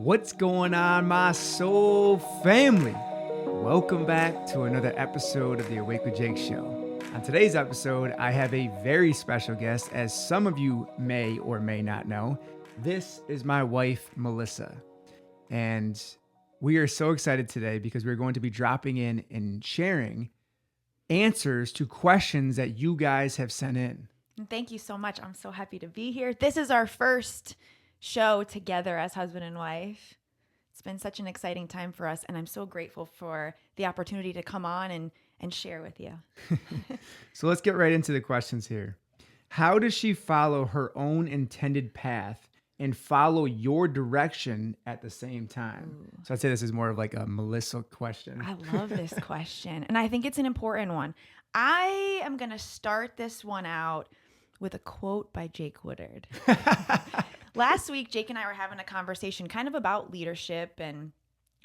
What's going on, my soul family? Welcome back to another episode of the Awake with Jake show. On today's episode, I have a very special guest, as some of you may or may not know. This is my wife, Melissa. And we are so excited today because we're going to be dropping in and sharing answers to questions that you guys have sent in. And thank you so much. I'm so happy to be here. This is our first show together as husband and wife. It's been such an exciting time for us, and I'm so grateful for the opportunity to come on and share with you. So let's get right into the questions here. How does she follow her own intended path and follow your direction at the same time? Ooh. So I'd say this is more of like a Melissa question. I love this question, and I think it's an important one. I am going to start this one out with a quote by Jake Woodard. Last week, Jake and I were having a conversation kind of about leadership and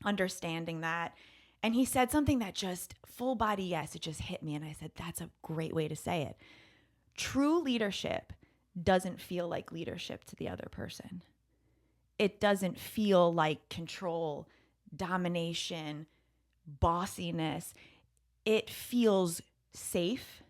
understanding that. And he said something that just full body, yes, it just hit me. And I said, that's a great way to say it. True leadership doesn't feel like leadership to the other person. It doesn't feel like control, domination, bossiness. It feels safe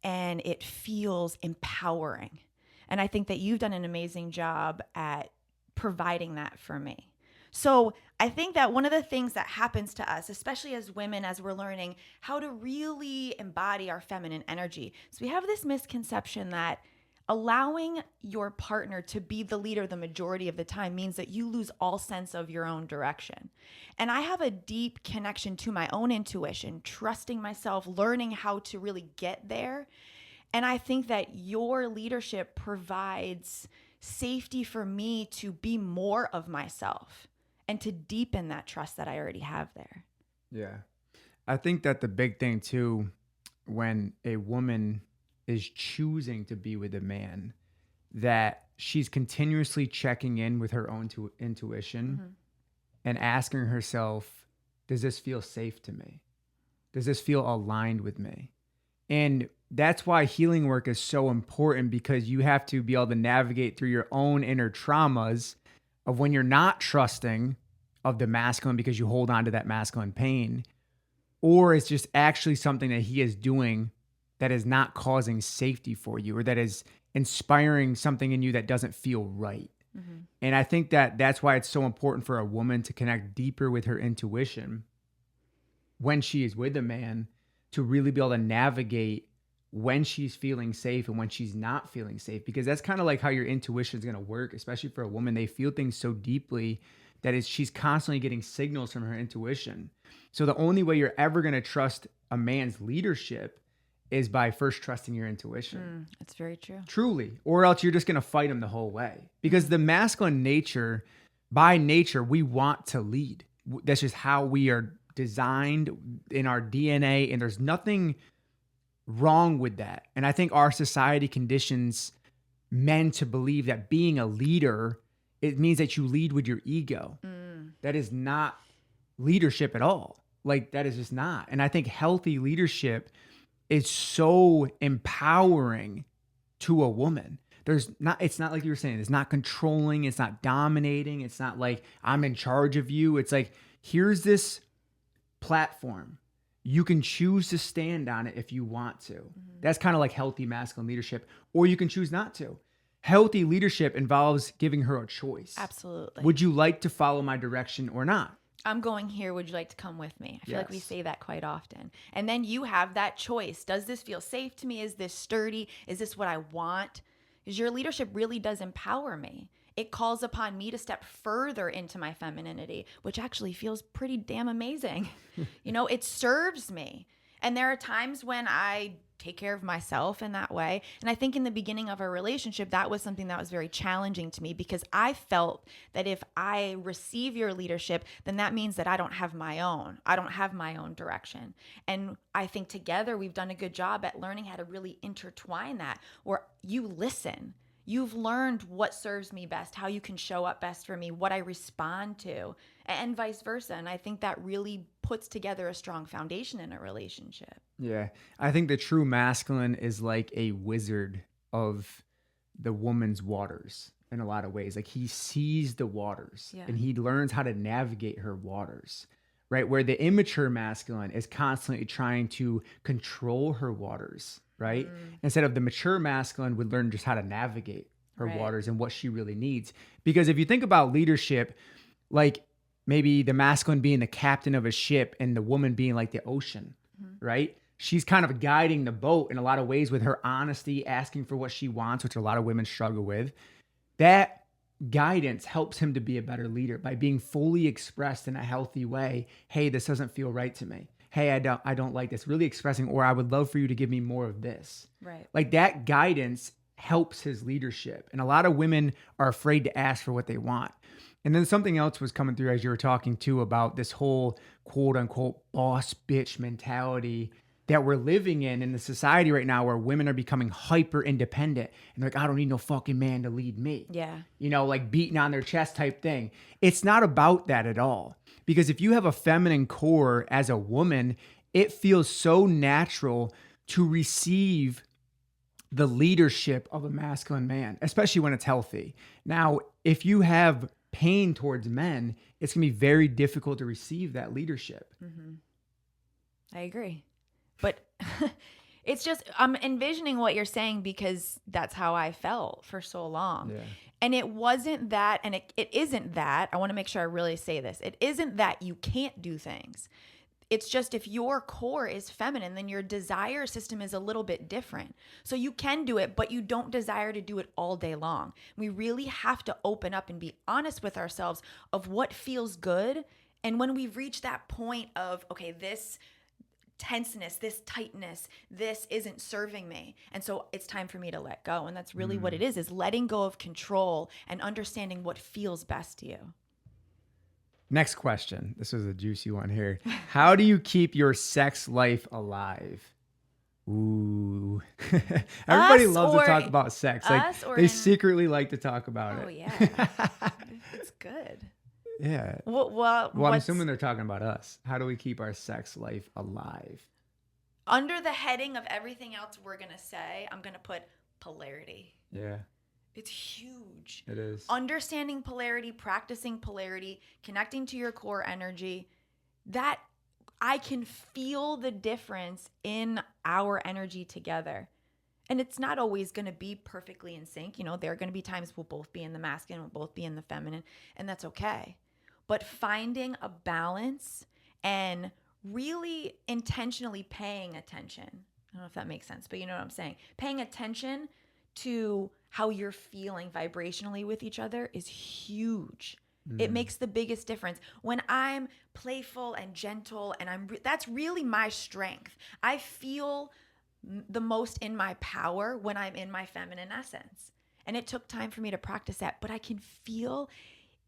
and it feels empowering. And I think that you've done an amazing job at providing that for me. So I think that one of the things that happens to us, especially as women, as we're learning how to really embody our feminine energy, so we have this misconception that allowing your partner to be the leader the majority of the time means that you lose all sense of your own direction. And I have a deep connection to my own intuition, trusting myself, learning how to really get there. And I think that your leadership provides safety for me to be more of myself and to deepen that trust that I already have there. Yeah. I think that the big thing too, when a woman is choosing to be with a man, that she's continuously checking in with her own intuition and asking herself, does this feel safe to me? Does this feel aligned with me? And that's why healing work is so important, because you have to be able to navigate through your own inner traumas of when you're not trusting of the masculine because you hold on to that masculine pain, or it's just actually something that he is doing that is not causing safety for you, or that is inspiring something in you that doesn't feel right. And I think that that's why it's so important for a woman to connect deeper with her intuition when she is with a man, to really be able to navigate when she's feeling safe and when she's not feeling safe, because that's kind of like how your intuition is going to work, especially for a woman. They feel things so deeply that she's constantly getting signals from her intuition. So the only way you're ever going to trust a man's leadership is by first trusting your intuition. That's very true. Truly. Or else you're just going to fight him the whole way, because the masculine nature, by nature, we want to lead. That's just how we are designed in our DNA, and there's nothing wrong with that. And I think our society conditions men to believe that being a leader, it means that you lead with your ego. That is not leadership at all. Like, that is just not. And I think healthy leadership is so empowering to a woman. It's not like you were saying, it's not controlling, it's not dominating, it's not like I'm in charge of you. It's like, here's this platform. You can choose to stand on it if you want to. That's kind of like healthy masculine leadership, or you can choose not to. Healthy leadership involves giving her a choice. Absolutely. Would you like to follow my direction or not? I'm going here. Would you like to come with me? I feel like we Yes. say that quite often. And then you have that choice. Does this feel safe to me? Is this sturdy? Is this what I want? Because your leadership really does empower me. It calls upon me to step further into my femininity, which actually feels pretty damn amazing. It serves me. And there are times when I take care of myself in that way. And I think in the beginning of our relationship, that was something that was very challenging to me, because I felt that if I receive your leadership, then that means that I don't have my own. I don't have my own direction. And I think together we've done a good job at learning how to really intertwine that, where you listen. You've learned what serves me best, how you can show up best for me, what I respond to, and vice versa. And I think that really puts together a strong foundation in a relationship. Yeah. I think the true masculine is like a wizard of the woman's waters. in a lot of ways. Like he sees the waters Yeah. and he learns how to navigate her waters, right? Where the immature masculine is constantly trying to control her waters, right? Instead of the mature masculine would learn just how to navigate her Right. waters and what she really needs. Because if you think about leadership, like maybe the masculine being the captain of a ship and the woman being like the ocean, right? She's kind of guiding the boat in a lot of ways with her honesty, asking for what she wants, which a lot of women struggle with. That guidance helps him to be a better leader by being fully expressed in a healthy way. Hey, this doesn't feel right to me. Hey, I don't like this. Really expressing, or I would love for you to give me more of this. Right. Like that guidance helps his leadership. And a lot of women are afraid to ask for what they want. And then something else was coming through as you were talking too about this whole quote unquote boss bitch mentality that we're living in the society right now, where women are becoming hyper independent and like, I don't need no fucking man to lead me. Yeah. You know, like beating on their chest type thing. It's not about that at all. Because if you have a feminine core as a woman, it feels so natural to receive the leadership of a masculine man, especially when it's healthy. Now, if you have pain towards men, it's going to be very difficult to receive that leadership. I agree. But it's just, I'm envisioning what you're saying because that's how I felt for so long. Yeah. And it wasn't that, and it isn't that, I want to make sure I really say this. It isn't that you can't do things. It's just if your core is feminine, then your desire system is a little bit different. So you can do it, but you don't desire to do it all day long. We really have to open up and be honest with ourselves of what feels good. And when we've reached that point of, okay, this tenseness, this tightness, this isn't serving me. And so it's time for me to let go. And that's really what it is letting go of control and understanding what feels best to you. Next question. This was a juicy one here. How do you keep your sex life alive? Ooh. Everybody loves to talk about sex. Like they secretly like to talk about it. Oh yeah. It's good. Yeah. Well, I'm assuming they're talking about us. How do we keep our sex life alive? Under the heading of everything else we're going to say, I'm going to put polarity. Yeah. It's huge. It is. Understanding polarity, practicing polarity, connecting to your core energy, that I can feel the difference in our energy together. And it's not always going to be perfectly in sync. You know, there are going to be times we'll both be in the masculine, we'll both be in the feminine, and that's okay. But finding a balance and really intentionally paying attention. I don't know if that makes sense, but you know what I'm saying? Paying attention to how you're feeling vibrationally with each other is huge. It makes the biggest difference. When I'm playful and gentle and that's really my strength. I feel the most in my power when I'm in my feminine essence. And it took time for me to practice that, but I can feel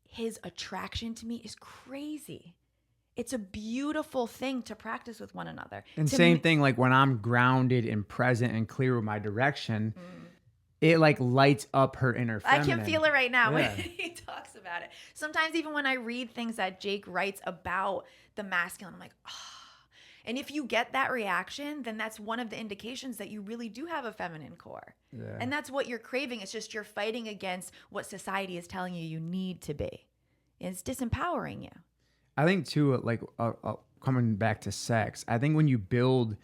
his attraction to me is crazy. It's a beautiful thing to practice with one another. And same thing, like when I'm grounded and present and clear with my direction, it like lights up her inner feminine. I can feel it right now Yeah. when he talks about it. Sometimes even when I read things that Jake writes about the masculine, I'm like, oh. And if you get that reaction, then that's one of the indications that you really do have a feminine core. Yeah. And that's what you're craving. It's just you're fighting against what society is telling you need to be. It's disempowering you. I think too, like coming back to sex, I think when you build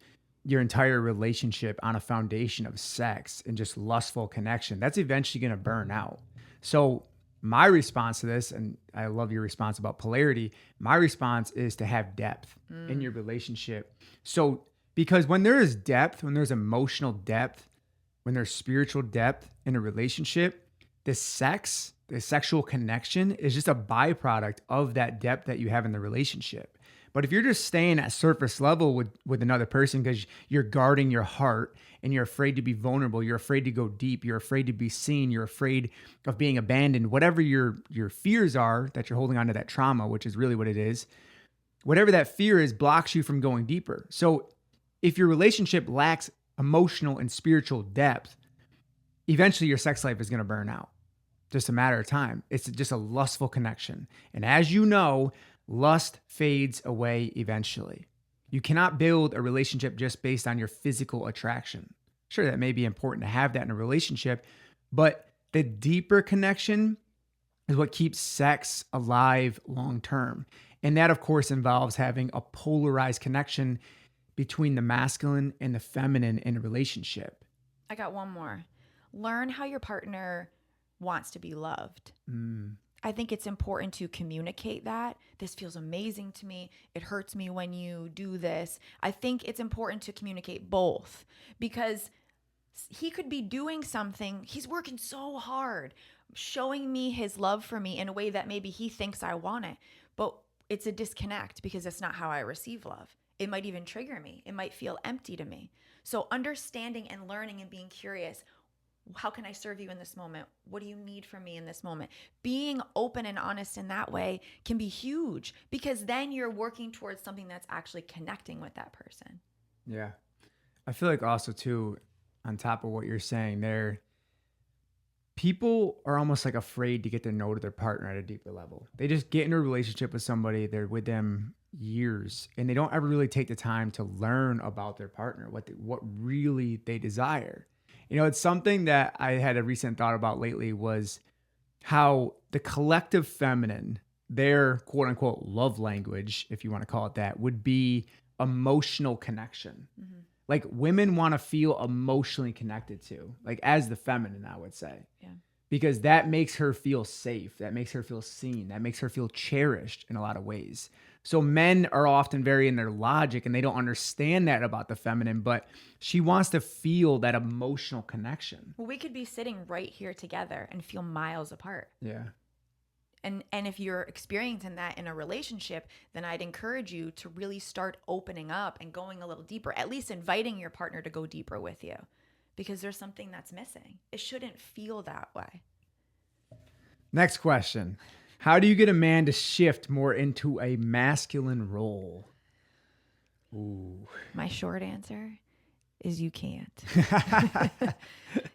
your entire relationship on a foundation of sex and just lustful connection, that's eventually going to burn out. So my response to this, and I love your response about polarity, my response is to have depth in your relationship. So, because when there is depth, when there's emotional depth, when there's spiritual depth in a relationship, the sexual connection is just a byproduct of that depth that you have in the relationship. But if you're just staying at surface level with another person because you're guarding your heart and you're afraid to be vulnerable, you're afraid to go deep, you're afraid to be seen, you're afraid of being abandoned, whatever your fears are that you're holding on to that trauma, which is really what it is, whatever that fear is blocks you from going deeper. So if your relationship lacks emotional and spiritual depth, eventually your sex life is going to burn out. Just a matter of time. It's just a lustful connection. And as you know, lust fades away eventually. You cannot build a relationship just based on your physical attraction. Sure, that may be important to have that in a relationship, but the deeper connection is what keeps sex alive long term. And that, of course, involves having a polarized connection between the masculine and the feminine in a relationship. I got one more. Learn how your partner wants to be loved. I think it's important to communicate that. This feels amazing to me. It hurts me when you do this. I think it's important to communicate both, because he could be doing something. He's working so hard, showing me his love for me in a way that maybe he thinks I want it, but it's a disconnect because it's not how I receive love. It might even trigger me. It might feel empty to me. So understanding and learning and being curious, how can I serve you in this moment? What do you need from me in this moment? Being open and honest in that way can be huge, because then you're working towards something that's actually connecting with that person. Yeah. I feel like also too, on top of what you're saying there, people are almost like afraid to get to know their partner at a deeper level. They just get into a relationship with somebody, they're with them years, and they don't ever really take the time to learn about their partner, what really they desire. You know, it's something that I had a recent thought about lately, was how the collective feminine, their quote unquote love language, if you want to call it that, would be emotional connection. Mm-hmm. Like women want to feel emotionally connected to, like as the feminine, I would say. Yeah. Because that makes her feel safe. That makes her feel seen. That makes her feel cherished in a lot of ways. So men are often very in their logic and they don't understand that about the feminine, but she wants to feel that emotional connection. Well, we could be sitting right here together and feel miles apart. Yeah. And if you're experiencing that in a relationship, then I'd encourage you to really start opening up and going a little deeper, at least inviting your partner to go deeper with you, because there's something that's missing. It shouldn't feel that way. Next question. How do you get a man to shift more into a masculine role? Ooh. My short answer is you can't.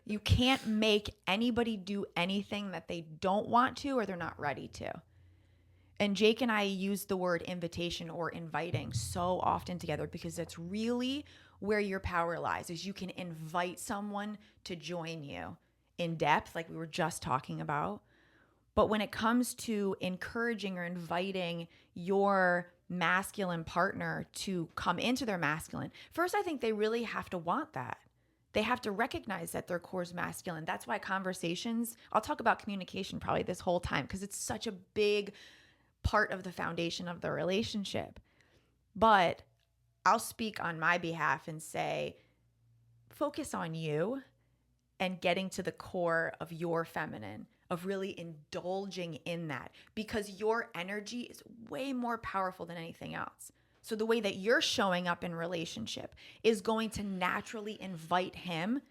You can't make anybody do anything that they don't want to or they're not ready to. And Jake and I use the word invitation or inviting so often together, because that's really where your power lies, is you can invite someone to join you in depth, like we were just talking about. But when it comes to encouraging or inviting your masculine partner to come into their masculine, first, I think they really have to want that. They have to recognize that their core is masculine. That's why conversations, I'll talk about communication probably this whole time, because it's such a big part of the foundation of the relationship. But I'll speak on my behalf and say, focus on you and getting to the core of your feminine, of really indulging in that, because your energy is way more powerful than anything else. So the way that you're showing up in relationship is going to naturally invite him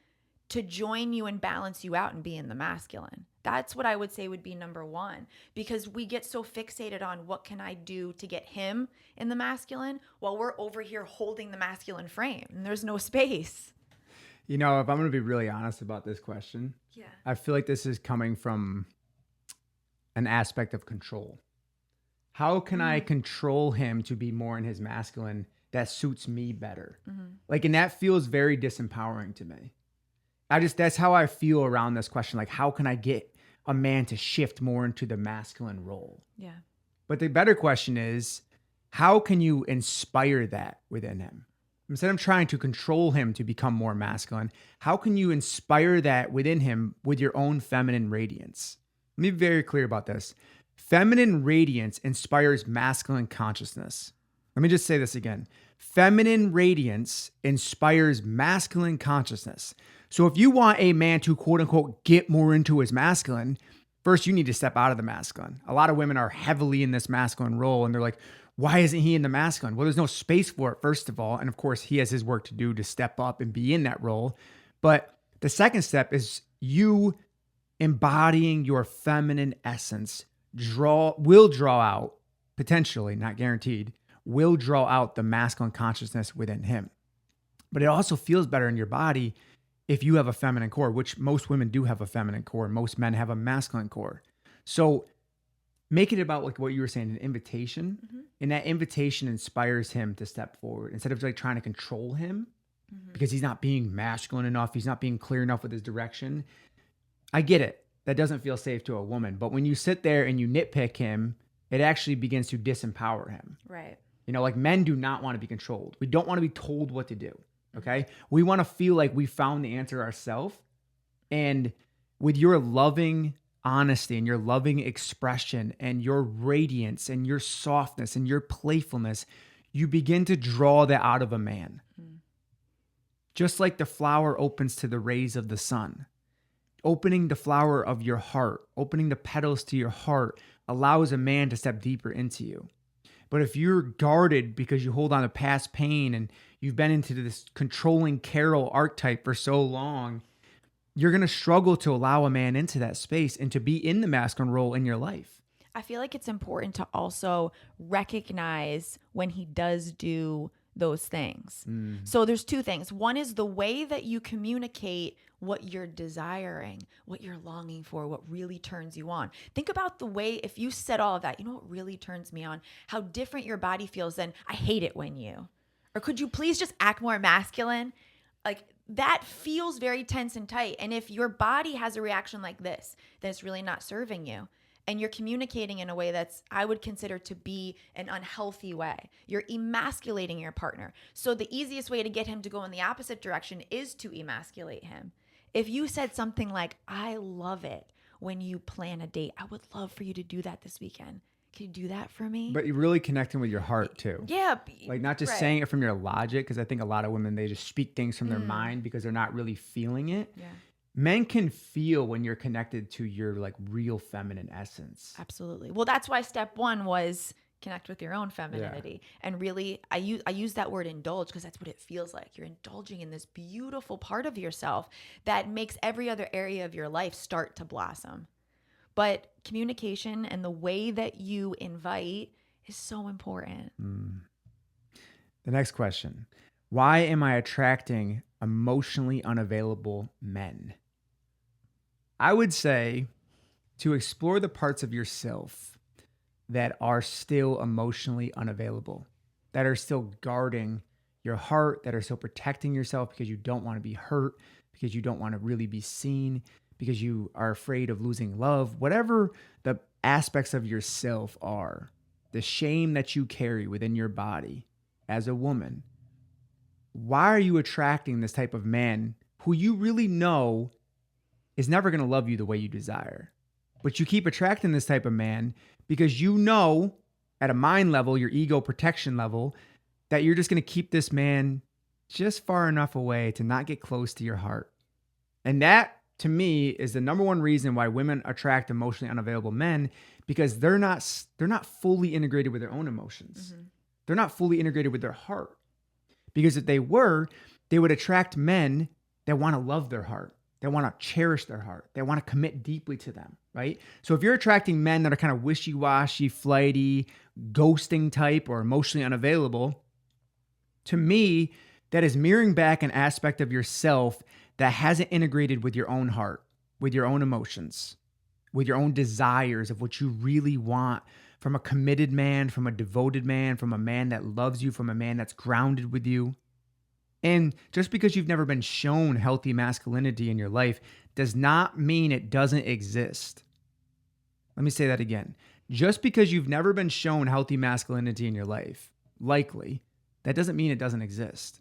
to join you and balance you out and be in the masculine. That's what I would say would be number one, because we get so fixated on what can I do to get him in the masculine while we're over here holding the masculine frame and there's no space. You know, if I'm going to be really honest about this question, Yeah. I feel like this is coming from an aspect of control. How can I control him to be more in his masculine that suits me better? Like, and that feels very disempowering to me. That's how I feel around this question. Like, how can I get a man to shift more into the masculine role? Yeah. But the better question is, how can you inspire that within him? Instead of trying to control him to become more masculine, how can you inspire that within him with your own feminine radiance? Let me be very clear about this. Feminine radiance inspires masculine consciousness. Let me just say this again. Feminine radiance inspires masculine consciousness. So if you want a man to quote unquote get more into his masculine, first you need to step out of the masculine. A lot of women are heavily in this masculine role and they're like, why isn't he in the masculine? Well, there's no space for it, first of all. And of course, he has his work to do to step up and be in that role. But the second step is you embodying your feminine essence will draw out, potentially, not guaranteed, will draw out the masculine consciousness within him. But it also feels better in your body if you have a feminine core, which most women do have a feminine core. Most men have a masculine core. So make it about like what you were saying, an invitation. And that invitation inspires him to step forward instead of like trying to control him because he's not being masculine enough. He's not being clear enough with his direction. I get it. that doesn't feel safe to a woman. But when you sit there and you nitpick him, it actually begins to disempower him. Right. You know, like men do not want to be controlled. We don't want to be told what to do. Okay. We want to feel like we found the answer ourselves. And with your loving honesty and your loving expression and your radiance and your softness and your playfulness, you begin to draw that out of a man. Just like the flower opens to the rays of the sun. Opening the flower of your heart, opening the petals to your heart allows a man to step deeper into you. But if you're guarded because you hold on to past pain and you've been into this controlling Carol archetype for so long, you're going to struggle to allow a man into that space and to be in the masculine role in your life. I feel like it's important to also recognize when he does do those things. So there's two things. One is the way that you communicate what you're desiring, what you're longing for, what really turns you on. Think about the way, if you said all of that, you know what really turns me on? How different your body feels than I hate it when you. Or could you please just act more masculine? Like that feels very tense and tight. And if your body has a reaction like this, then it's really not serving you. And you're communicating in a way that's, I would consider to be an unhealthy way. You're emasculating your partner. So the easiest way to get him to go in the opposite direction is to emasculate him. If you said something like, I love it when you plan a date. I would love for you to do that this weekend. Can you do that for me? But you're really connecting with your heart too. Yeah. Like not just saying it from your logic, because I think a lot of women, they just speak things from their mind because they're not really feeling it. Yeah. Men can feel when you're connected to your like real feminine essence. Absolutely. Well, that's why step one was connect with your own femininity. And really, I use that word indulge because that's what it feels like. You're indulging in this beautiful part of yourself that makes every other area of your life start to blossom. But communication and the way that you invite is so important. The next question. Why am I attracting emotionally unavailable men? I would say to explore the parts of yourself that are still emotionally unavailable, that are still guarding your heart, that are still protecting yourself because you don't want to be hurt, because you don't want to really be seen, because you are afraid of losing love, whatever the aspects of yourself are, the shame that you carry within your body as a woman. Why are you attracting this type of man who you really know is never going to love you the way you desire? But you keep attracting this type of man because you know at a mind level, your ego protection level, that you're just going to keep this man just far enough away to not get close to your heart. And that, to me, is the number one reason why women attract emotionally unavailable men, because they're not fully integrated with their own emotions. They're not fully integrated with their heart. Because if they were, they would attract men that want to love their heart. They want to cherish their heart. They want to commit deeply to them, right? So if you're attracting men that are kind of wishy-washy, flighty, ghosting type, or emotionally unavailable, to me, that is mirroring back an aspect of yourself that hasn't integrated with your own heart, with your own emotions, with your own desires of what you really want from a committed man, from a devoted man, from a man that loves you, from a man that's grounded with you. And just because you've never been shown healthy masculinity in your life does not mean it doesn't exist. Let me say that again. Just because you've never been shown healthy masculinity in your life, likely, that doesn't mean it doesn't exist.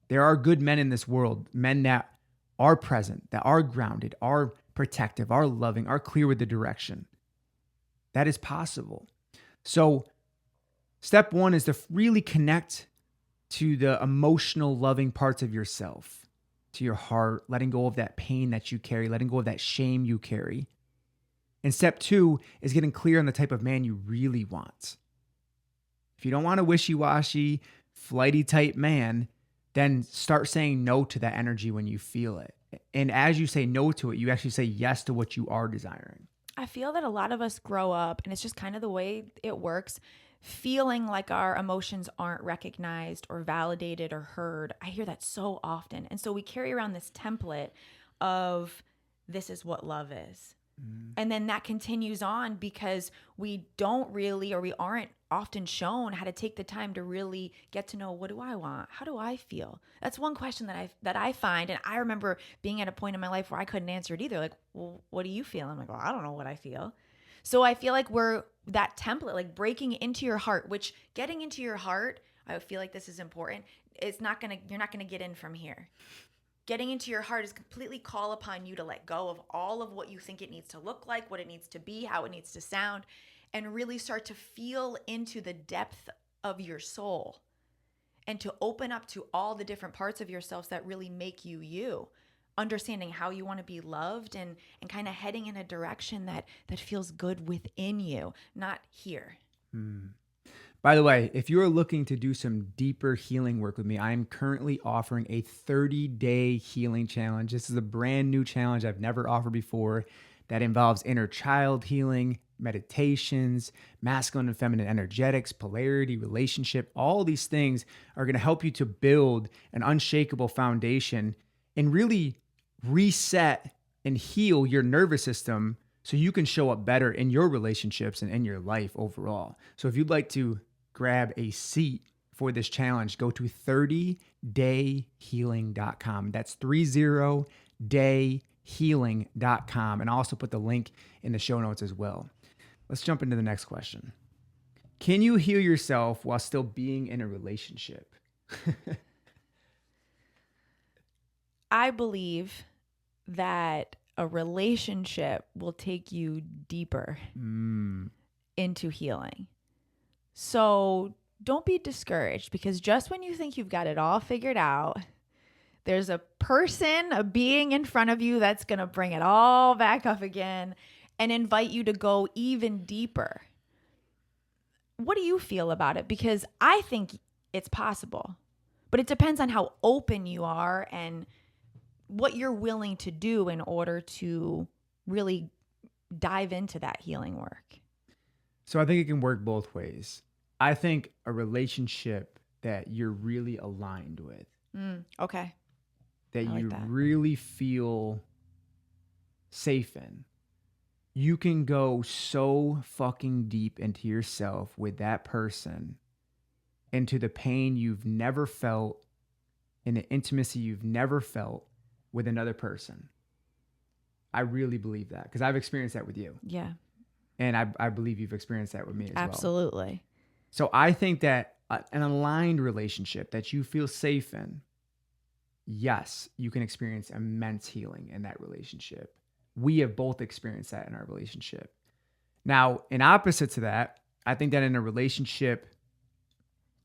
There are good men in this world, men that are present, that are grounded, are protective, are loving, are clear with the direction. That is possible. So step one is to really connect to the emotional, loving parts of yourself, to your heart, letting go of that pain that you carry, letting go of that shame you carry. And step two is getting clear on the type of man you really want. If you don't want a wishy-washy, flighty type man, then start saying no to that energy when you feel it. And as you say no to it, you actually say yes to what you are desiring. I feel that a lot of us grow up, and it's just kind of the way it works, feeling like our emotions aren't recognized or validated or heard. I hear that so often. And so we carry around this template of this is what love is. And then that continues on because we don't really, or we aren't often shown how to take the time to really get to know, what do I want? How do I feel? That's one question that I find. And I remember being at a point in my life where I couldn't answer it either. Like, well, what do you feel? I'm like, well, I don't know what I feel. So I feel like we're that template, like breaking into your heart, which getting into your heart, I feel like this is important. You're not going to get in from here. Getting into your heart is completely call upon you to let go of all of what you think it needs to look like, what it needs to be, how it needs to sound, and really start to feel into the depth of your soul and to open up to all the different parts of yourselves that really make you you, understanding how you want to be loved and kind of heading in a direction that feels good within you, not here. By the way, if you're looking to do some deeper healing work with me, I am currently offering a 30-day healing challenge. This is a brand new challenge I've never offered before that involves inner child healing, meditations, masculine and feminine energetics, polarity, relationship. All these things are going to help you to build an unshakable foundation and really reset and heal your nervous system so you can show up better in your relationships and in your life overall. So if you'd like to grab a seat for this challenge, go to 30dayhealing.com. That's 30dayhealing.com. And I'll also put the link in the show notes as well. Let's jump into the next question. Can you heal yourself while still being in a relationship? I believe that a relationship will take you deeper into healing. So don't be discouraged, because just when you think you've got it all figured out, there's a person, a being in front of you that's going to bring it all back up again and invite you to go even deeper. What do you feel about it? Because I think it's possible, but it depends on how open you are and what you're willing to do in order to really dive into that healing work. So I think it can work both ways. I think a relationship that you're really aligned with, Okay. that I like you that. really feel safe in, you can go so fucking deep into yourself with that person, into the pain you've never felt, in the intimacy you've never felt with another person. I really believe that because I've experienced that with you. Yeah. And I believe you've experienced that with me as well. Absolutely. So I think that an aligned relationship that you feel safe in, yes, you can experience immense healing in that relationship. We have both experienced that in our relationship. Now, in opposite to that, I think that in a relationship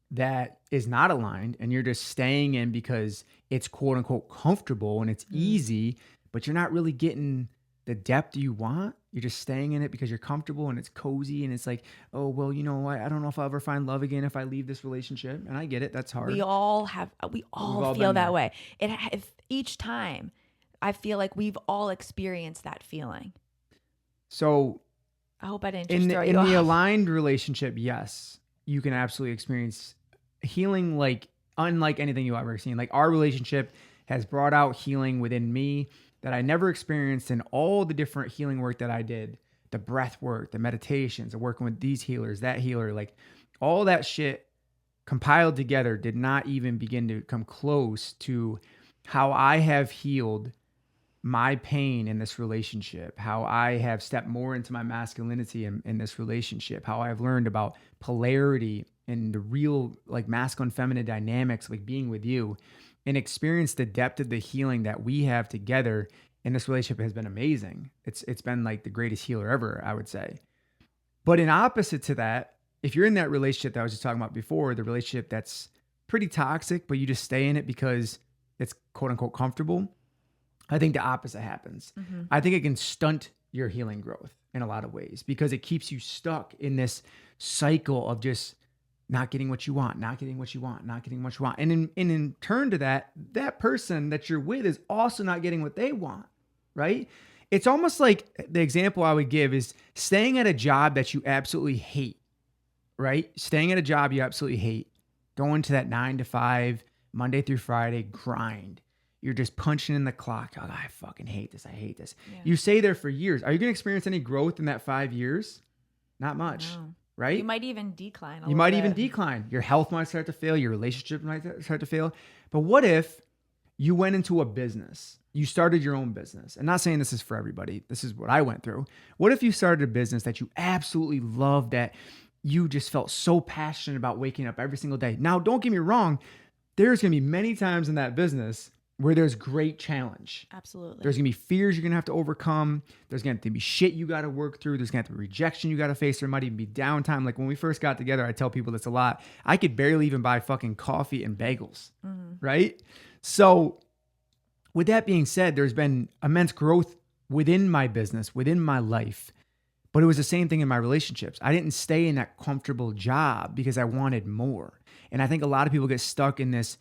that is not aligned and you're just staying in because it's quote unquote comfortable and it's easy, but you're not really getting the depth you want. You're just staying in it because you're comfortable and it's cozy and it's like, oh, well, you know what? I don't know if I'll ever find love again if I leave this relationship. And I get it. That's hard. We all all feel been that there. way. If each time I feel like we've all experienced that feeling. So I hope I didn't in just the, throw in you the off. aligned relationship, yes, you can absolutely experience healing like unlike anything you've ever seen. Like our relationship has brought out healing within me that I never experienced in all the different healing work that I did, the breath work, the meditations, the working with these healers, that healer, like all that shit compiled together did not even begin to come close to how I have healed my pain in this relationship, how I have stepped more into my masculinity in this relationship, how I've learned about polarity and the real like masculine feminine dynamics, like being with you, and experience the depth of the healing that we have together in this relationship has been amazing. It's been like the greatest healer ever, I would say. But in opposite to that, if you're in that relationship that I was just talking about before, the relationship that's pretty toxic, but you just stay in it because it's quote unquote comfortable, I think the opposite happens. I think it can stunt your healing growth in a lot of ways because it keeps you stuck in this cycle of just not getting what you want, not getting what you want, not getting what you want. And in turn to that, that person that you're with is also not getting what they want, right? It's almost like the example I would give is staying at a job that you absolutely hate, right? Staying at a job you absolutely hate, going to that 9 to 5, Monday through Friday grind. You're just punching in the clock. Oh, I fucking hate this. I hate this. Yeah. You stay there for years. Are you going to experience any growth in that 5 years? Not much, No. right? You might even decline. You might even decline. Your health might start to fail. Your relationship might start to fail. But what if you went into a business? You started your own business. I'm not saying this is for everybody. This is what I went through. What if you started a business that you absolutely loved, that you just felt so passionate about waking up every single day? Now, don't get me wrong. There's going to be many times in that business where there's great challenge. Absolutely. There's going to be fears you're going to have to overcome. There's going to be shit you got to work through. There's going to have to be rejection you got to face. There might even be downtime. Like when we first got together, I tell people this a lot. I could barely even buy fucking coffee and bagels, right? So with that being said, there's been immense growth within my business, within my life. But it was the same thing in my relationships. I didn't stay in that comfortable job because I wanted more. And I think a lot of people get stuck in this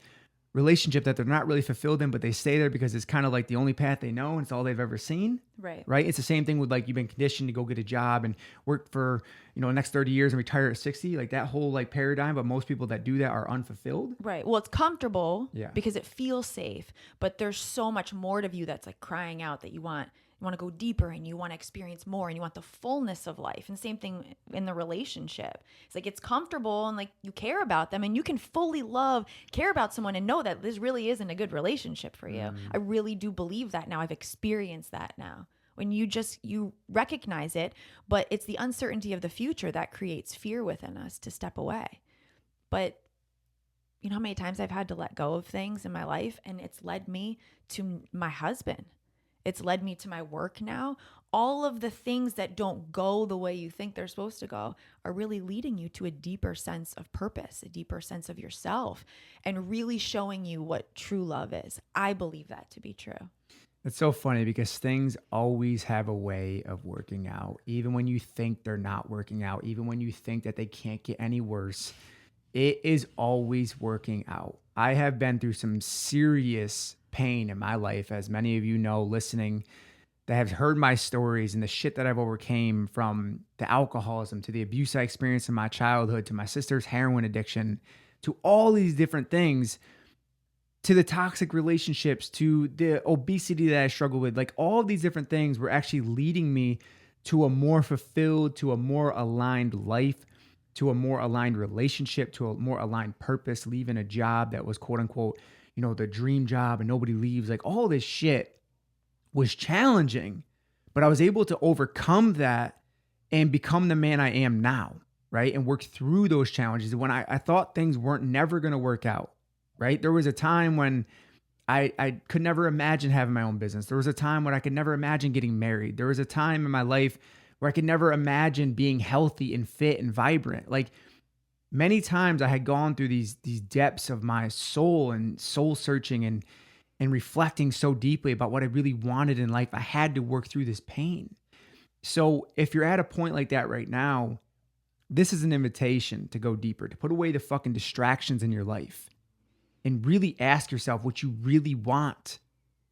relationship that they're not really fulfilled in, but they stay there because it's kind of like the only path they know and it's all they've ever seen. Right. It's the same thing with like, you've been conditioned to go get a job and work for, the next 30 years and retire at 60, like that whole like paradigm. But most people that do that are unfulfilled. Right. Well, it's comfortable because it feels safe, but there's so much more to you that's like crying out that you want to go deeper and you want to experience more and you want the fullness of life. And same thing in the relationship. It's like, it's comfortable and like you care about them and you can fully care about someone and know that this really isn't a good relationship for you. I really do believe that now. I've experienced that now. When you recognize it, but it's the uncertainty of the future that creates fear within us to step away. But you know how many times I've had to let go of things in my life and it's led me to my husband. It's led me to my work now. All of the things that don't go the way you think they're supposed to go are really leading you to a deeper sense of purpose, a deeper sense of yourself, and really showing you what true love is. I believe that to be true. It's so funny because things always have a way of working out. Even when you think they're not working out, even when you think that they can't get any worse, it is always working out. I have been through some serious pain in my life, as many of you know listening, that have heard my stories and the shit that I've overcame, from the alcoholism to the abuse I experienced in my childhood to my sister's heroin addiction to all these different things, to the toxic relationships, to the obesity that I struggled with. Like all of these different things were actually leading me to a more fulfilled, to a more aligned life, to a more aligned relationship, to a more aligned purpose, leaving a job that was quote unquote, the dream job and nobody leaves. Like all this shit was challenging, but I was able to overcome that and become the man I am now, right? And work through those challenges when I thought things weren't never going to work out, right? There was a time when I could never imagine having my own business. There was a time when I could never imagine getting married. There was a time in my life where I could never imagine being healthy and fit and vibrant. Like many times I had gone through these depths of my soul and soul searching and reflecting so deeply about what I really wanted in life. I had to work through this pain. So if you're at a point like that right now, this is an invitation to go deeper, to put away the fucking distractions in your life and really ask yourself what you really want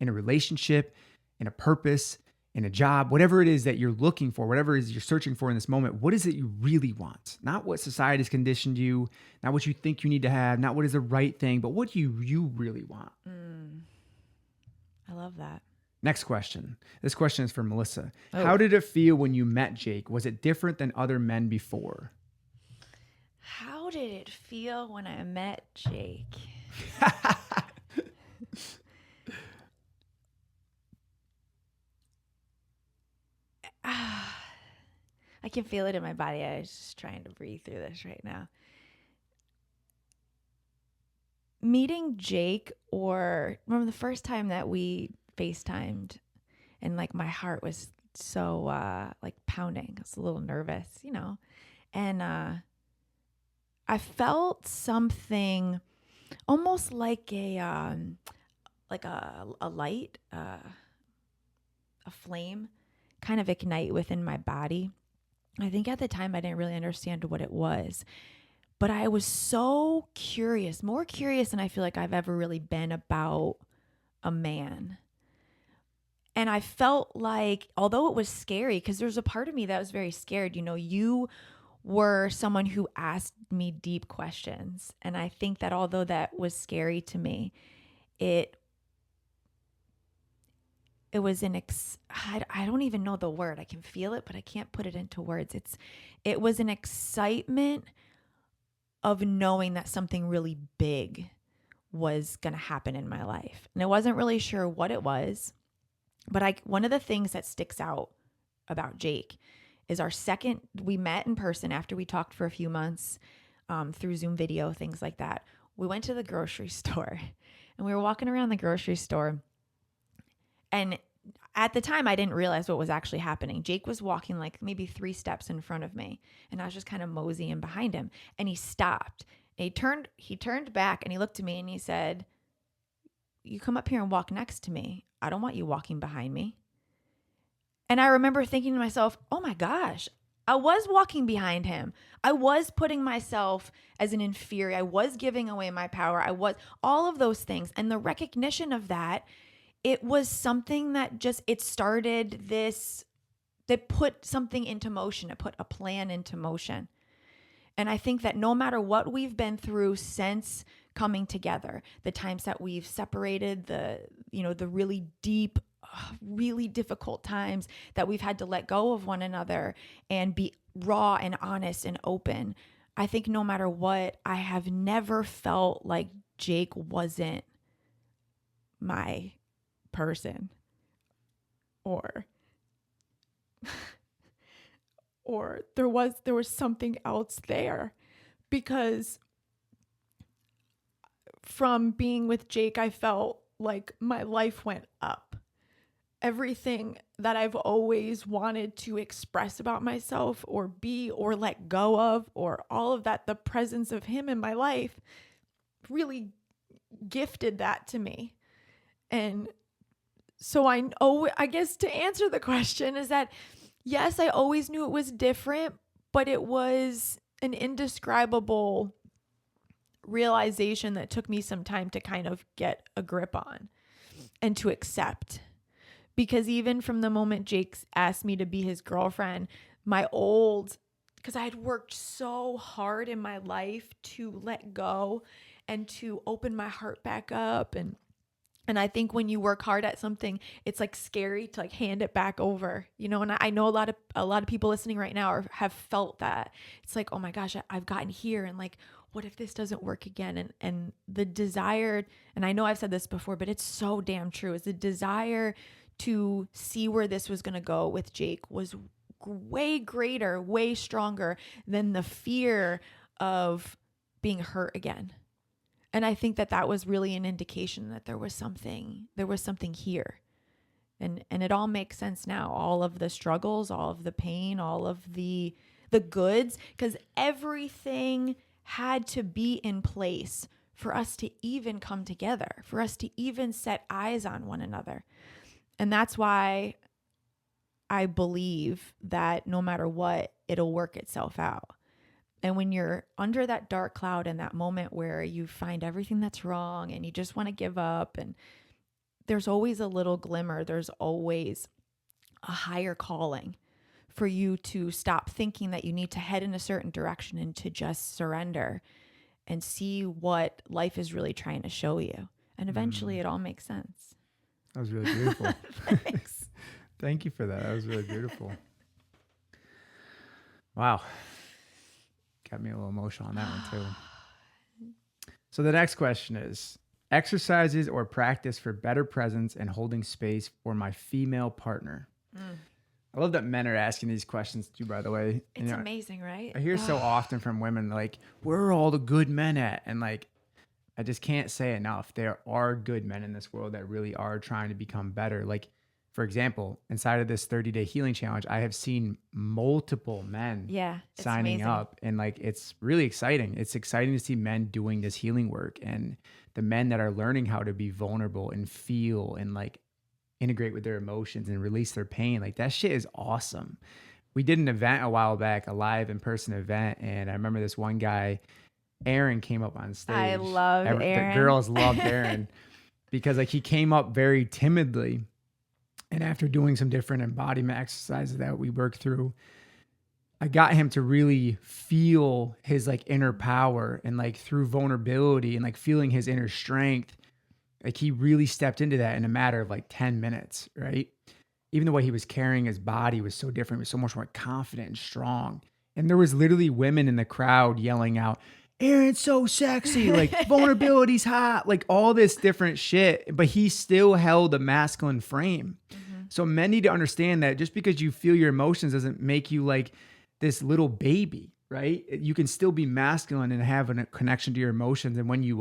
in a relationship, in a purpose, in a job, whatever it is that you're looking for, whatever it is you're searching for in this moment. What is it you really want? Not what society has conditioned you, not what you think you need to have, not what is the right thing, but what you really want. I love that. Next question. This question is for Melissa. Oh. How did it feel when you met Jake? Was it different than other men before? How did it feel when I met Jake? I can feel it in my body. I was just trying to breathe through this right now. Meeting Jake, or remember the first time that we FaceTimed and like my heart was so like pounding. I was a little nervous, and I felt something almost like a light, a flame kind of ignite within my body. I think at the time I didn't really understand what it was, but I was so curious, more curious than I feel like I've ever really been about a man. And I felt like, although it was scary, because there's a part of me that was very scared, you were someone who asked me deep questions. And I think that although that was scary to me, it it was I don't even know the word. I can feel it, but I can't put it into words. It was an excitement of knowing that something really big was going to happen in my life. And I wasn't really sure what it was, but one of the things that sticks out about Jake is we met in person after we talked for a few months through Zoom video, things like that. We went to the grocery store and we were walking around the grocery store. And at the time, I didn't realize what was actually happening. Jake was walking like maybe 3 steps in front of me, and I was just kind of moseying behind him. And he stopped. And he turned back and he looked at me and he said, "You come up here and walk next to me. I don't want you walking behind me." And I remember thinking to myself, oh my gosh, I was walking behind him. I was putting myself as an inferior. I was giving away my power. I was all of those things. And the recognition of that, it was something that it started that put something into motion. It put a plan into motion. And I think that no matter what we've been through since coming together, the times that we've separated, the really deep, really difficult times that we've had to let go of one another and be raw and honest and open, I think no matter what, I have never felt like Jake wasn't my person or there was something else there, because from being with Jake, I felt like my life went up. Everything that I've always wanted to express about myself or be or let go of, or all of that, the presence of him in my life really gifted that to me. And so I guess to answer the question is that, yes, I always knew it was different, but it was an indescribable realization that took me some time to kind of get a grip on and to accept. Because even from the moment Jake asked me to be his girlfriend, because I had worked so hard in my life to let go and to open my heart back up. And I think when you work hard at something, it's like scary to like hand it back over, and I know a lot of people listening right now have felt that. It's like, oh my gosh, I've gotten here, and like, what if this doesn't work again? And the desire, and I know I've said this before, but it's so damn true, is the desire to see where this was going to go with Jake was way greater, way stronger than the fear of being hurt again. And I think that was really an indication that there was something here. And it all makes sense now. All of the struggles, all of the pain, all of the goods, because everything had to be in place for us to even come together, for us to even set eyes on one another. And that's why I believe that no matter what, it'll work itself out. And when you're under that dark cloud in that moment where you find everything that's wrong and you just want to give up, and there's always a little glimmer, there's always a higher calling for you to stop thinking that you need to head in a certain direction and to just surrender and see what life is really trying to show you. And eventually it all makes sense. That was really beautiful. Thanks. Thank you for that. That was really beautiful. Wow. Got me a little emotional on that one too. So the next question is, exercises or practice for better presence and holding space for my female partner. I love that men are asking these questions too, by the way. It's amazing, right? I hear so often from women, like, where are all the good men at? And like, I just can't say enough. There are good men in this world that really are trying to become better. Like, for example, inside of this 30-day healing challenge, I have seen multiple men signing up, and like, it's really exciting. It's exciting to see men doing this healing work, and the men that are learning how to be vulnerable and feel and like integrate with their emotions and release their pain. Like, that shit is awesome. We did an event a while back, a live in-person event. And I remember this one guy, Aaron, came up on stage. I love Aaron. The girls loved Aaron because like, he came up very timidly. And after doing some different embodiment exercises that we worked through, I got him to really feel his like inner power, and like through vulnerability and like feeling his inner strength, Like he really stepped into that in a matter of like 10 minutes, right? Even the way he was carrying his body was so different. He was so much more confident and strong. And there was literally women in the crowd yelling out, Aaron's so sexy, like vulnerability's hot, like all this different shit. But he still held a masculine frame. So men need to understand that just because you feel your emotions doesn't make you like this little baby, right? You can still be masculine and have a connection to your emotions. And when you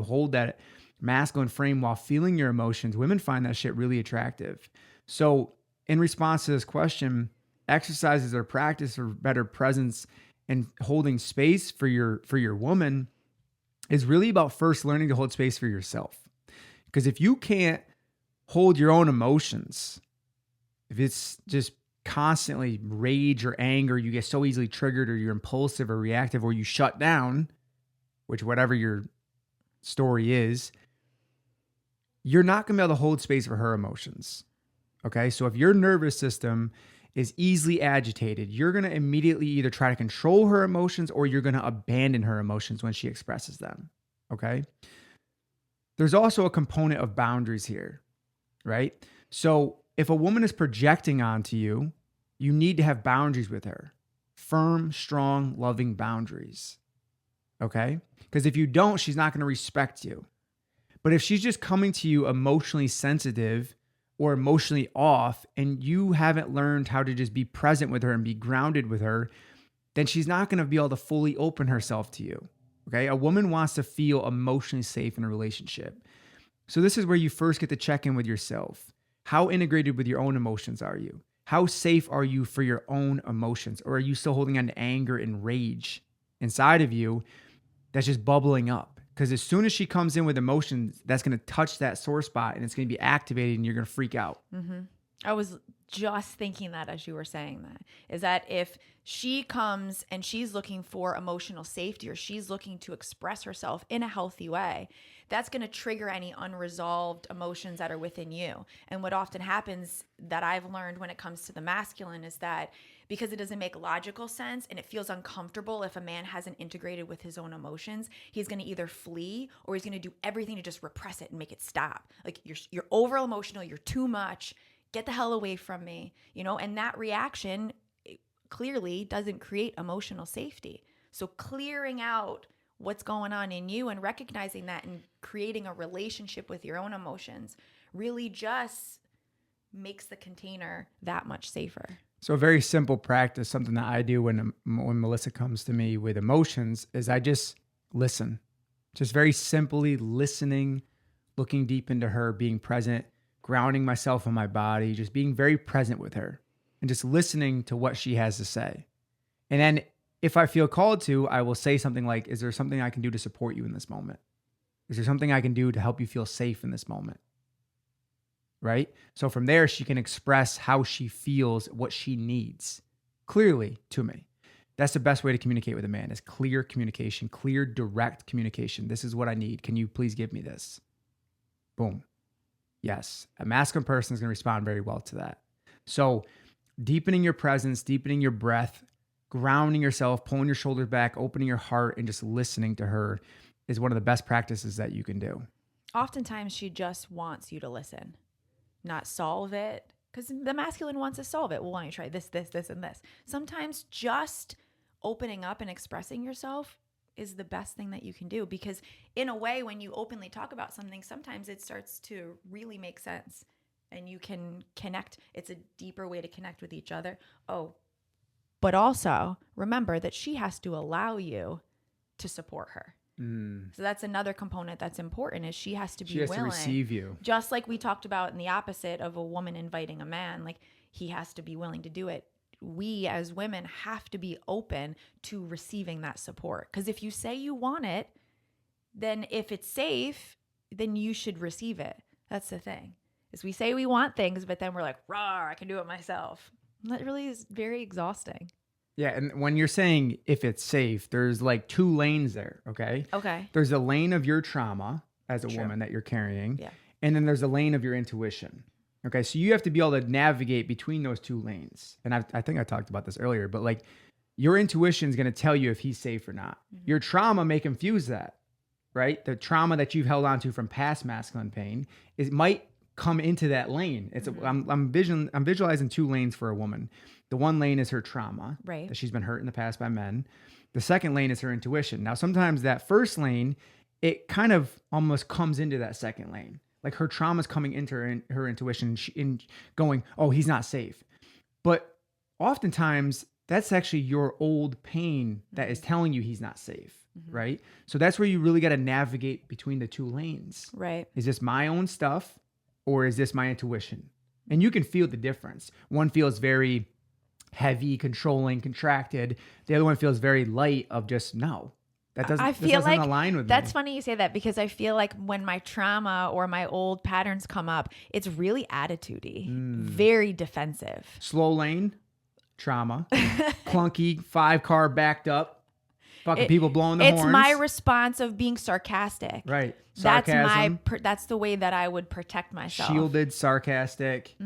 hold that masculine frame while feeling your emotions, women find that shit really attractive. So in response to this question, exercises or practice for better presence and holding space for your woman is really about first learning to hold space for yourself. Because if you can't hold your own emotions, if it's just constantly rage or anger, you get so easily triggered, or you're impulsive or reactive, or you shut down, which whatever your story is, you're not going to be able to hold space for her emotions. Okay. So if your nervous system is easily agitated, you're going to immediately either try to control her emotions or you're going to abandon her emotions when she expresses them. Okay. There's also a component of boundaries here, right? So if a woman is projecting onto you, you need to have boundaries with her. Firm, strong, loving boundaries. Okay? Because if you don't, she's not going to respect you. But if she's just coming to you emotionally sensitive or emotionally off, and you haven't learned how to just be present with her and be grounded with her, then she's not going to be able to fully open herself to you. Okay? A woman wants to feel emotionally safe in a relationship. So this is where you first get to check in with yourself. How integrated with your own emotions are you? How safe are you for your own emotions? Or are you still holding on to anger and rage inside of you that's just bubbling up? Because as soon as she comes in with emotions, that's going to touch that sore spot and it's going to be activated and you're going to freak out. Mm-hmm. I was just thinking that as you were saying that, is that if she comes and she's looking for emotional safety or she's looking to express herself in a healthy way, that's going to trigger any unresolved emotions that are within you. And what often happens that I've learned when it comes to the masculine is that because it doesn't make logical sense and it feels uncomfortable if a man hasn't integrated with his own emotions, he's going to either flee or he's going to do everything to just repress it and make it stop. Like you're over emotional, you're too much. Get the hell away from me, and that reaction clearly doesn't create emotional safety. So clearing out what's going on in you and recognizing that and creating a relationship with your own emotions really just makes the container that much safer. So a very simple practice, something that I do when Melissa comes to me with emotions, is I just listen. Just very simply listening, looking deep into her, being present, grounding myself in my body, just being very present with her and just listening to what she has to say. And then if I feel called to, I will say something like, is there something I can do to support you in this moment? Is there something I can do to help you feel safe in this moment? Right? So from there, she can express how she feels, what she needs clearly to me. That's the best way to communicate with a man, is clear communication, clear, direct communication. This is what I need. Can you please give me this? Boom. Yes. A masculine person is going to respond very well to that. So deepening your presence, deepening your breath, grounding yourself, pulling your shoulders back, opening your heart, and just listening to her is one of the best practices that you can do. Oftentimes she just wants you to listen, not solve it, because the masculine wants to solve it. Well, why don't you try this, and this? Sometimes just opening up and expressing yourself is the best thing that you can do, because in a way, when you openly talk about something, sometimes it starts to really make sense and you can connect. It's a deeper way to connect with each other. Oh, but also remember that she has to allow you to support her. So that's another component that's important, is she has to be willing. She has to receive you. Just like we talked about in the opposite of a woman inviting a man, like he has to be willing to do it. We as women have to be open to receiving that support. Because if you say you want it, then if it's safe, then you should receive it. That's the thing. Is we say we want things, but then we're like, rawr, I can do it myself. And that really is very exhausting. Yeah, and when you're saying if it's safe, there's like two lanes there, okay? Okay. There's a lane of your trauma as a woman that you're carrying, yeah, and then there's a lane of your intuition. Okay, so you have to be able to navigate between those two lanes. And I think I talked about this earlier, but like your intuition is going to tell you if he's safe or not. Mm-hmm. Your trauma may confuse that, right? The trauma that you've held on to from past masculine pain might come into that lane. It's I'm visualizing 2 lanes for a woman. The one lane is her trauma, Right. that she's been hurt in the past by men. The second lane is her intuition. Now, sometimes that first lane, it kind of almost comes into that second lane. Like her trauma's coming into her intuition in going, oh, he's not safe. But oftentimes that's actually your old pain that is telling you he's not safe, right? So that's where you really got to navigate between the 2 lanes. Right. Is this my own stuff or is this my intuition? And you can feel the difference. One feels very heavy, controlling, contracted. The other one feels very light of just, no, this doesn't align with me. That's funny you say that, because I feel like when my trauma or my old patterns come up, it's really attitude-y, very defensive. Slow lane, trauma, clunky, 5-car backed up, fucking people blowing the horns. It's my response of being sarcastic. Right. Sarcasm. That's the way that I would protect myself. Shielded, sarcastic,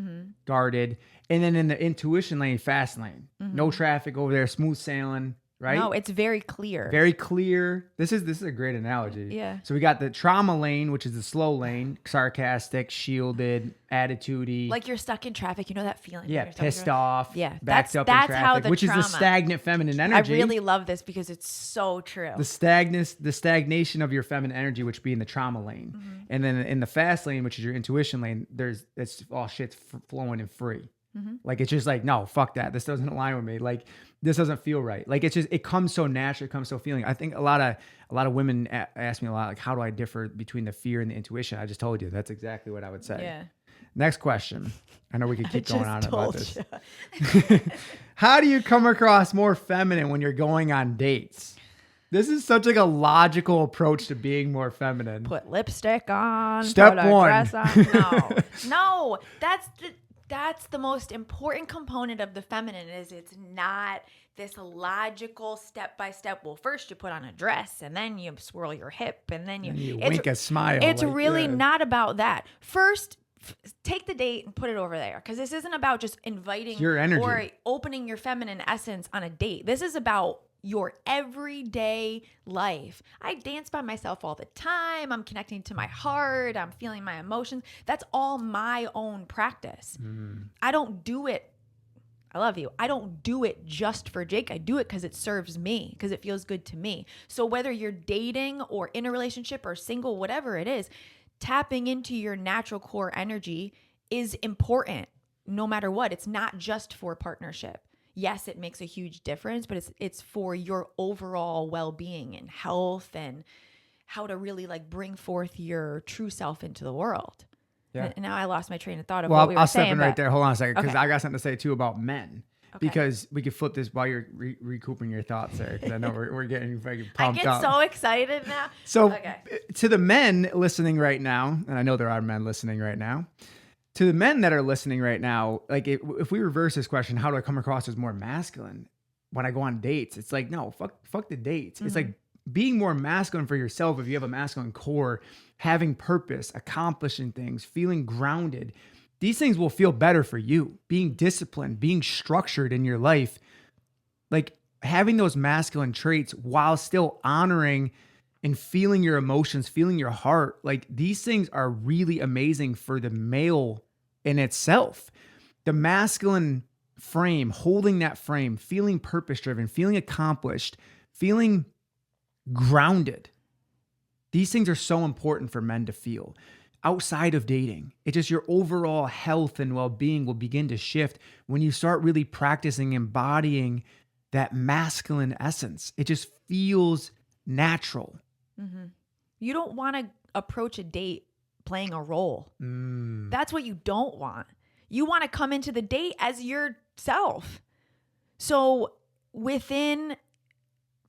guarded. And then in the intuition lane, fast lane. No traffic over there, smooth sailing, right? No, it's very clear. Very clear. This is a great analogy. Yeah. So we got the trauma lane, which is the slow lane, sarcastic, shielded, attitude-y. Like you're stuck in traffic. You know that feeling? Yeah, pissed off. Yeah. Backed up that's in how traffic, the which trauma. is the stagnant feminine energy. I really love this because it's so true. The stagnation of your feminine energy, which be in the trauma lane. And then in the fast lane, which is your intuition lane, it's all shit's flowing and free. Like, it's just like, no, fuck that. This doesn't align with me. Like, this doesn't feel right. Like, it's just, it comes so natural. It comes so feeling. I think a lot of women ask me a lot, like, how do I differ between the fear and the intuition? I just told you. That's exactly what I would say. Yeah. Next question. I know we could keep going on about this. You. How do you come across more feminine when you're going on dates? This is such like a logical approach to being more feminine. Put lipstick on. Step put a 1. Dress on. No, that's the most important component of the feminine. Is it's not this logical step by step. Well, first you put on a dress, and then you swirl your hip, and then you wink a smile. It's like, really not about that. First, take the date and put it over there, because this isn't about just inviting your energy or opening your feminine essence on a date. This is about your everyday life. I dance by myself all the time. I'm connecting to my heart. I'm feeling my emotions. That's all my own practice. I don't do it. I love you. I don't do it just for Jake. I do it because it serves me, because it feels good to me. So whether you're dating or in a relationship or single, whatever it is, tapping into your natural core energy is important no matter what. It's not just for partnership. Yes, it makes a huge difference, but it's for your overall well-being and health and how to really like bring forth your true self into the world. Yeah. And now I lost my train of thought of what we were saying. I'll step in right there. Hold on a second, because I got something to say too about men. Okay. Because we could flip this while you're recouping your thoughts there, because I know we're getting fucking pumped up. I get so excited now. So to the men listening right now, and I know there are men listening right now, to the men that are listening right now, like if we reverse this question, how do I come across as more masculine when I go on dates? It's like, no, fuck the dates. It's like being more masculine for yourself. If you have a masculine core, having purpose, accomplishing things, feeling grounded, these things will feel better for you. Being disciplined, being structured in your life, like having those masculine traits while still honoring and feeling your emotions, feeling your heart, like these things are really amazing for the male in itself. The masculine frame, holding that frame, feeling purpose-driven, feeling accomplished, feeling grounded. These things are so important for men to feel. Outside of dating, it's just your overall health and well-being will begin to shift when you start really practicing embodying that masculine essence. It just feels natural. You don't want to approach a date playing a role. That's what you don't want. You want to come into the date as yourself. So within,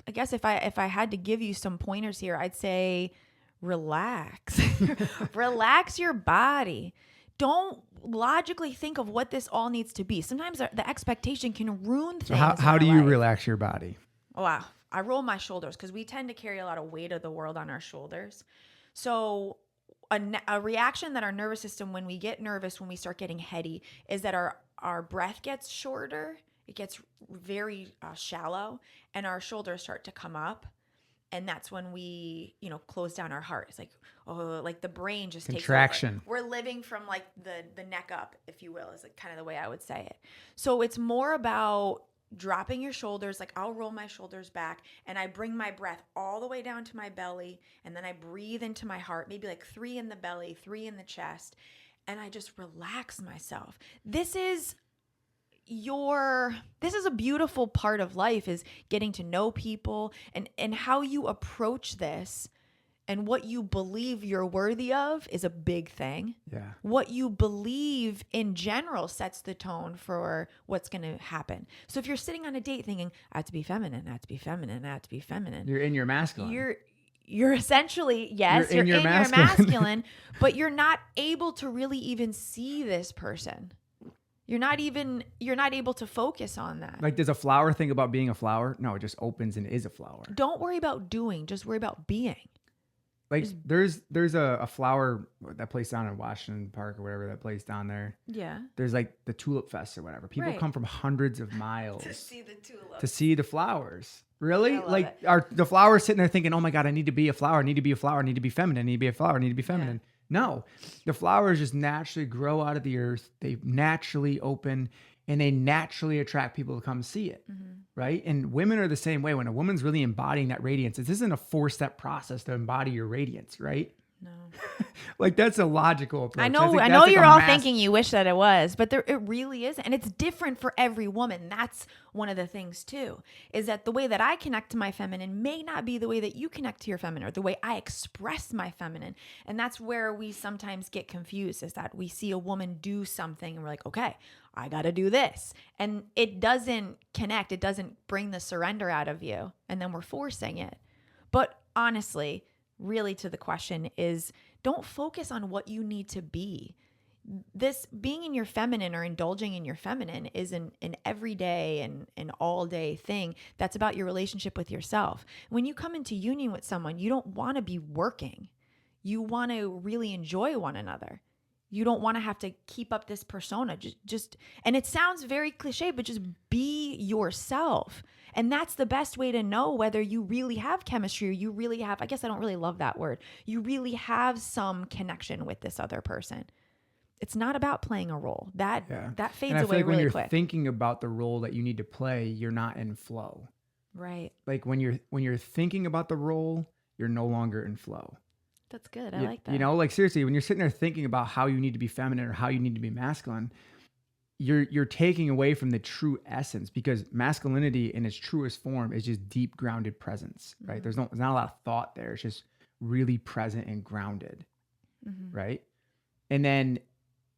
I guess if I had to give you some pointers here, I'd say relax. Relax your body. Don't logically think of what this all needs to be. Sometimes the expectation can ruin things. So how do you relax your body? Wow. I roll my shoulders because we tend to carry a lot of weight of the world on our shoulders. So a reaction that our nervous system, when we get nervous, when we start getting heady, is that our breath gets shorter. It gets very shallow, and our shoulders start to come up. And that's when we, close down our heart. It's like, oh, like the brain just Contraction. takes over. We're living from like the neck up, if you will, is like kind of the way I would say it. So it's more about dropping your shoulders. Like I'll roll my shoulders back and I bring my breath all the way down to my belly. And then I breathe into my heart, maybe like 3 in the belly, 3 in the chest. And I just relax myself. This is a beautiful part of life, is getting to know people and how you approach this and what you believe you're worthy of is a big thing. Yeah. What you believe in general sets the tone for what's going to happen. So if you're sitting on a date thinking, I have to be feminine, I have to be feminine, I have to be feminine. You're in your masculine. You're essentially, yes, you're in your masculine, but you're not able to really even see this person. You're not able to focus on that. Like, does a flower think about being a flower? No, it just opens and is a flower. Don't worry about doing, just worry about being. Like there's a flower, that place down in Washington Park or whatever, that place down there. Yeah. There's like the Tulip Fest or whatever. People come from hundreds of miles to see the tulips. To see the flowers. Really? I love Like it. are the flowers sitting there thinking, oh my God, I need to be a flower. I need to be a flower. I need to be feminine. I need to be a flower. I need to be feminine. Yeah. No, the flowers just naturally grow out of the earth. They naturally open and they naturally attract people to come see it. Mm-hmm. Right. And women are the same way. When a woman's really embodying that radiance, this isn't a 4-step process to embody your radiance, right? No. Like that's a logical approach. I know you're all thinking you wish that it was, but it really isn't. And it's different for every woman. That's one of the things too, is that the way that I connect to my feminine may not be the way that you connect to your feminine, or the way I express my feminine. And that's where we sometimes get confused, is that we see a woman do something and we're like, okay, I got to do this. And it doesn't connect. It doesn't bring the surrender out of you. And then we're forcing it. But honestly, really to the question is, don't focus on what you need to be. This being in your feminine or indulging in your feminine is an everyday and an all day thing that's about your relationship with yourself. When you come into union with someone, you don't want to be working. You want to really enjoy one another. You don't want to have to keep up this persona. Just, and it sounds very cliche, but just be yourself. And that's the best way to know whether you really have chemistry, or you really have, I guess I don't really love that word, you really have some connection with this other person. It's not about playing a role. That fades away like really when you're quick. Thinking about the role that you need to play, you're not in flow. Right. Like when you're thinking about the role, you're no longer in flow. That's good. I like that. You know, like seriously, when you're sitting there thinking about how you need to be feminine or how you need to be masculine, you're taking away from the true essence, because masculinity in its truest form is just deep grounded presence, right? Mm-hmm. There's not a lot of thought there. It's just really present and grounded, mm-hmm. right? And then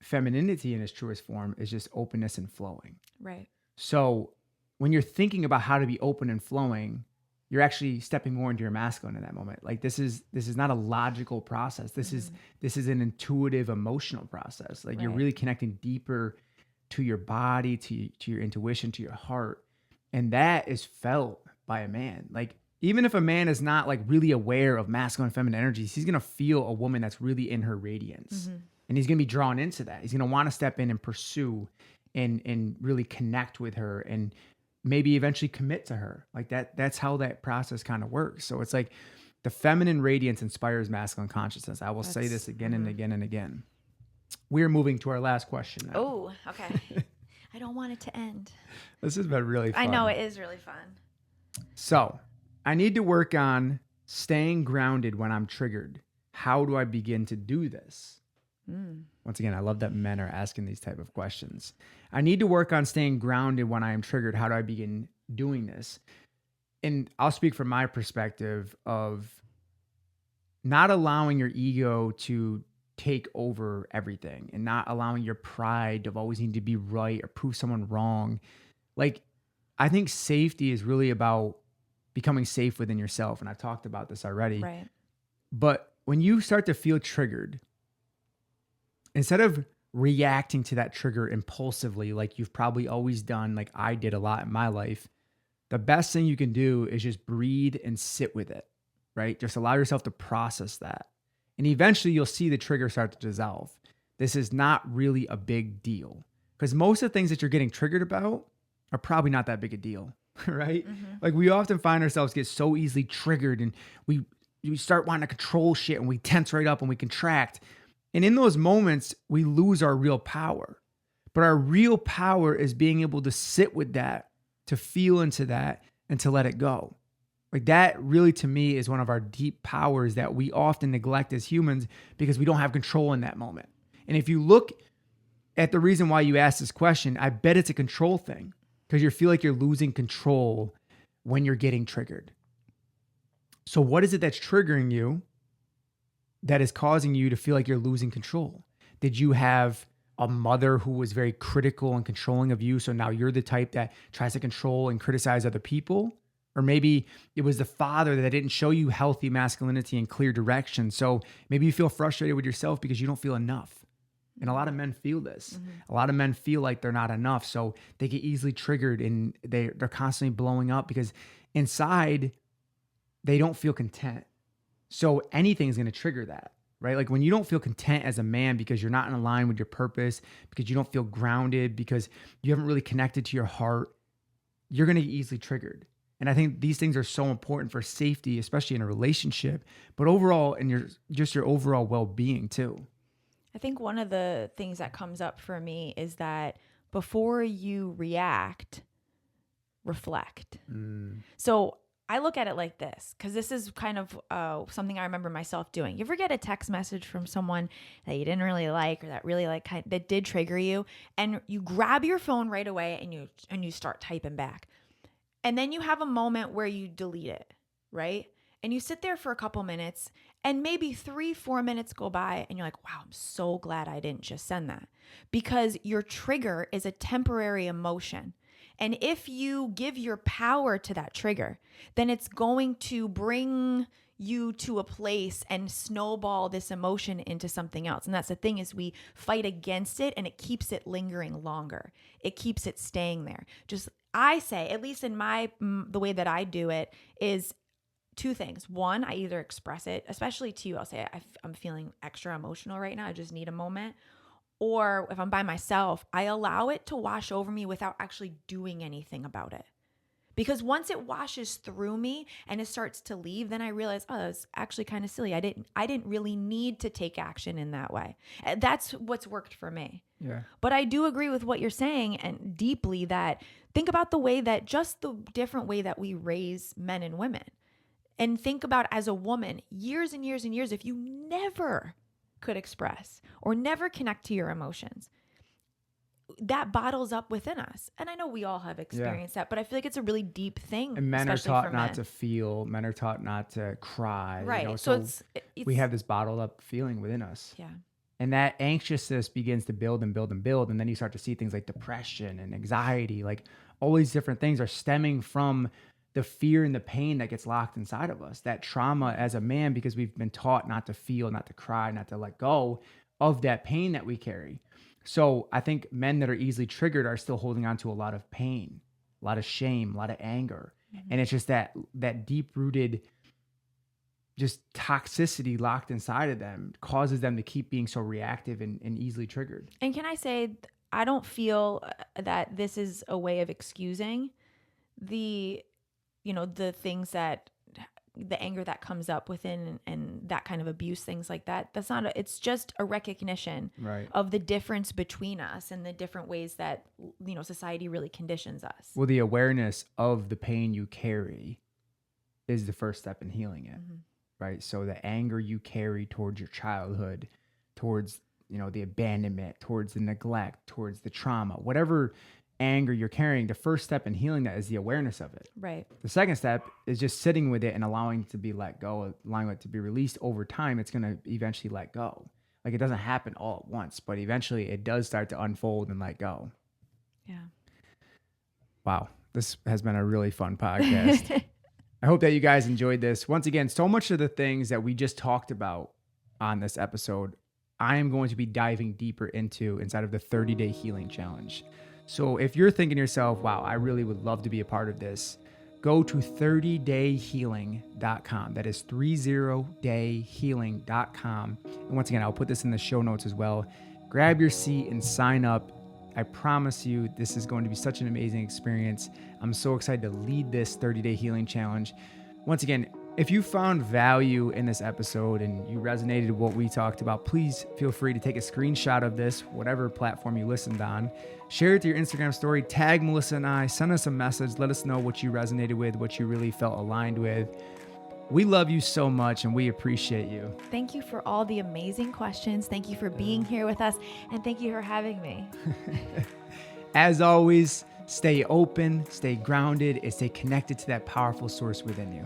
femininity in its truest form is just openness and flowing. Right. So when you're thinking about how to be open and flowing, you're actually stepping more into your masculine in that moment. Like this is not a logical process. This is an intuitive, emotional process. Like you're really connecting deeper to your body, to your intuition, to your heart. And that is felt by a man. Like even if a man is not like really aware of masculine and feminine energies, he's going to feel a woman that's really in her radiance. Mm-hmm. And he's going to be drawn into that. He's going to want to step in and pursue and really connect with her and maybe eventually commit to her. Like that's how that process kind of works. So it's like the feminine radiance inspires masculine consciousness. I will say this again and again and again. We're moving to our last question now. Oh, okay. I don't want it to end. This has been really fun. I know, it is really fun. So I need to work on staying grounded when I'm triggered. How do I begin to do this? Once again, I love that men are asking these type of questions. I need to work on staying grounded when I am triggered. How do I begin doing this? And I'll speak from my perspective of not allowing your ego to take over everything and not allowing your pride of always need to be right or prove someone wrong. Like, I think safety is really about becoming safe within yourself. And I've talked about this already. Right. But when you start to feel triggered, instead of reacting to that trigger impulsively, like you've probably always done, like I did a lot in my life, the best thing you can do is just breathe and sit with it, right? Just allow yourself to process that. And eventually you'll see the trigger start to dissolve. This is not really a big deal, because most of the things that you're getting triggered about are probably not that big a deal. right? Like we often find ourselves get so easily triggered and we start wanting to control shit and we tense right up and we contract. And in those moments, we lose our real power. But our real power is being able to sit with that, to feel into that, and to let it go. Like that really to me is one of our deep powers that we often neglect as humans because we don't have control in that moment. And if you look at the reason why you asked this question, I bet it's a control thing because you feel like you're losing control when you're getting triggered. So what is it that's triggering you that is causing you to feel like you're losing control? Did you have a mother who was very critical and controlling of you, so now you're the type that tries to control and criticize other people? Or maybe it was the father that didn't show you healthy masculinity and clear direction. So maybe you feel frustrated with yourself because you don't feel enough. And a lot of men feel this. A lot of men feel like they're not enough. So they get easily triggered and they're constantly blowing up because inside they don't feel content. So anything's going to trigger that, right? Like when you don't feel content as a man because you're not in line with your purpose, because you don't feel grounded, because you haven't really connected to your heart, you're going to get easily triggered. And I think these things are so important for safety, especially in a relationship, but overall in your overall well-being too. I think one of the things that comes up for me is that before you react, reflect. So I look at it like this, because this is kind of something I remember myself doing. You ever get a text message from someone that you didn't really like, or that really that did trigger you, and you grab your phone right away and you start typing back. And then you have a moment where you delete it, right? And you sit there for a couple minutes and maybe 3-4 minutes go by and you're like, wow, I'm so glad I didn't just send that. Because your trigger is a temporary emotion. And if you give your power to that trigger, then it's going to bring you to a place and snowball this emotion into something else. And that's the thing, is we fight against it and it keeps it lingering longer. It keeps it staying there. I say, at least in the way that I do it, is two things. One, I either express it, especially to you. I'll say I'm feeling extra emotional right now. I just need a moment. Or if I'm by myself, I allow it to wash over me without actually doing anything about it. Because once it washes through me and it starts to leave, then I realize, oh, that's actually kind of silly. I didn't really need to take action in that way. That's what's worked for me. Yeah. But I do agree with what you're saying, and deeply, that think about the way that just the different way that we raise men and women. And think about, as a woman, years and years and years, if you never could express or never connect to your emotions, that bottles up within us. And I know we all have experienced that, but I feel like it's a really deep thing. And men are taught not to feel, men are taught not to cry. Right. You know? So we have this bottled up feeling within us. Yeah. And that anxiousness begins to build and build and build. And then you start to see things like depression and anxiety, like all these different things are stemming from the fear and the pain that gets locked inside of us, that trauma as a man, because we've been taught not to feel, not to cry, not to let go of that pain that we carry. So I think men that are easily triggered are still holding on to a lot of pain, a lot of shame, a lot of anger. Mm-hmm. And it's just that deep rooted just toxicity locked inside of them causes them to keep being so reactive and easily triggered. And can I say, I don't feel that this is a way of excusing the things that, the anger that comes up within and that kind of abuse, things like that. That's not, it's just a recognition of the difference between us and the different ways that, society really conditions us. Well, the awareness of the pain you carry is the first step in healing it, right? So the anger you carry towards your childhood, towards, the abandonment, towards the neglect, towards the trauma, whatever anger you're carrying, the first step in healing that is the awareness of it. Right. The second step is just sitting with it and allowing it to be let go, allowing it to be released. Over time, it's going to eventually let go. Like, it doesn't happen all at once, but eventually it does start to unfold and let go. Yeah. Wow. This has been a really fun podcast. I hope that you guys enjoyed this. Once again, so much of the things that we just talked about on this episode, I am going to be diving deeper into inside of the 30-day healing challenge. So if you're thinking to yourself, wow, I really would love to be a part of this, go to 30dayhealing.com. That is 30dayhealing.com. And once again, I'll put this in the show notes as well. Grab your seat and sign up. I promise you, this is going to be such an amazing experience. I'm so excited to lead this 30-day healing challenge. Once again, if you found value in this episode and you resonated with what we talked about, please feel free to take a screenshot of this, whatever platform you listened on, share it to your Instagram story, tag Melissa and I, send us a message, let us know what you resonated with, what you really felt aligned with. We love you so much and we appreciate you. Thank you for all the amazing questions. Thank you for being here with us, and thank you for having me. As always, stay open, stay grounded, and stay connected to that powerful source within you.